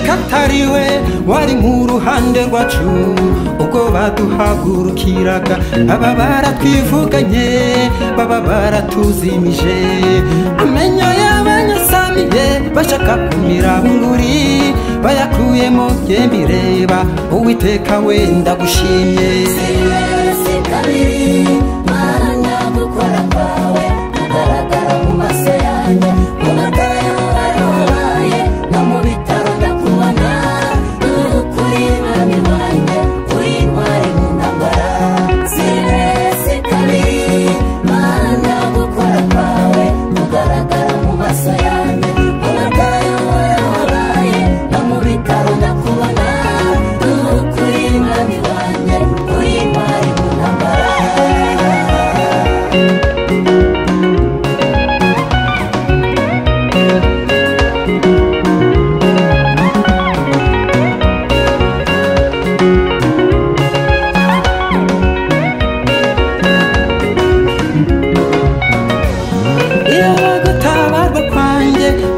Katariwe wari mu ruhande rwacu ubwo baduhagurukiraga aba baratwivuganye baba baratuzimije amenyo y'abanyasamiye bashaka kumira nguri bayakuyemo byembireba Uwiteka wenda gushimye sikabiri mana gukora kwawe kugaragara mu maso yanjye mu magayo warobaye no mu bitaro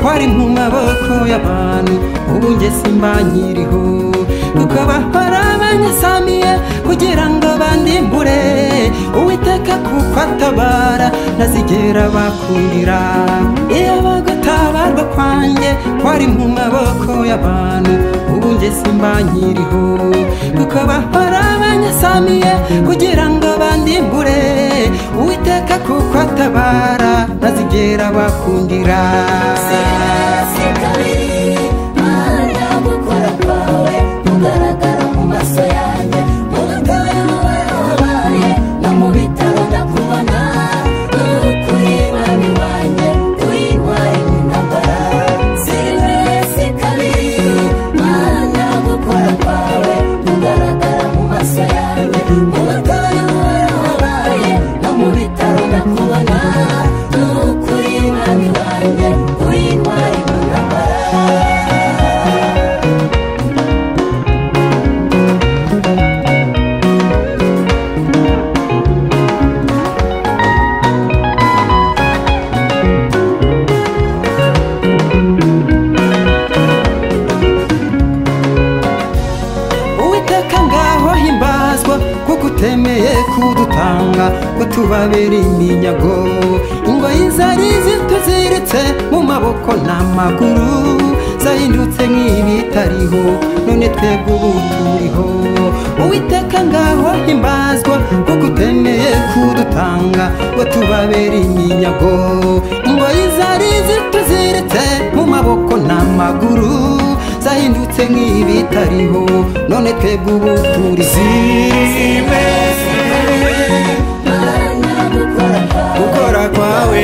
kwari mu maboko y'abantu ubu nge simbanyiriho kuko bahora abanyasamiye kugira ngo bandimbure Uwiteka kuko atabara ntazigera bakundira iyo bagutabarwa kwanjye kwari mu maboko y'abantu ubu nge simbanyiriho kuko bahora abanyasamiye kugira ngo bandimbure Uwiteka kuko atabara ntazigera bakundira sikabiri mana gukora kwawe kugaragara mu maso yanjye mu magayo warobaye no mu bitaro ndakubona kuri mwami wanjye uri intwari mu ntambara sikabiri mana gukora kwawe kugaragara mu maso yanjye mu magayo warobaye no mu bitaro ndakubona kuri mwami wanjye uri intwari mu ntambara Uwiteka ngaho himbazwa kuko utemeye kudutanga ngo tubabere iminyago ingoyi zari zituziritse mu maboko n'amaguru zahindutse nk'ibitariho none twebwe ubu turiho Uwiteka ngaho himbazwa kuko utemeye kudutanga ngo tubabere iminyago ingoyi zari zituziritse mu maboko n'amaguru zahindutse nk'ibitariho none twebwe ubu turiho mana gukora kwawe gukora kwawe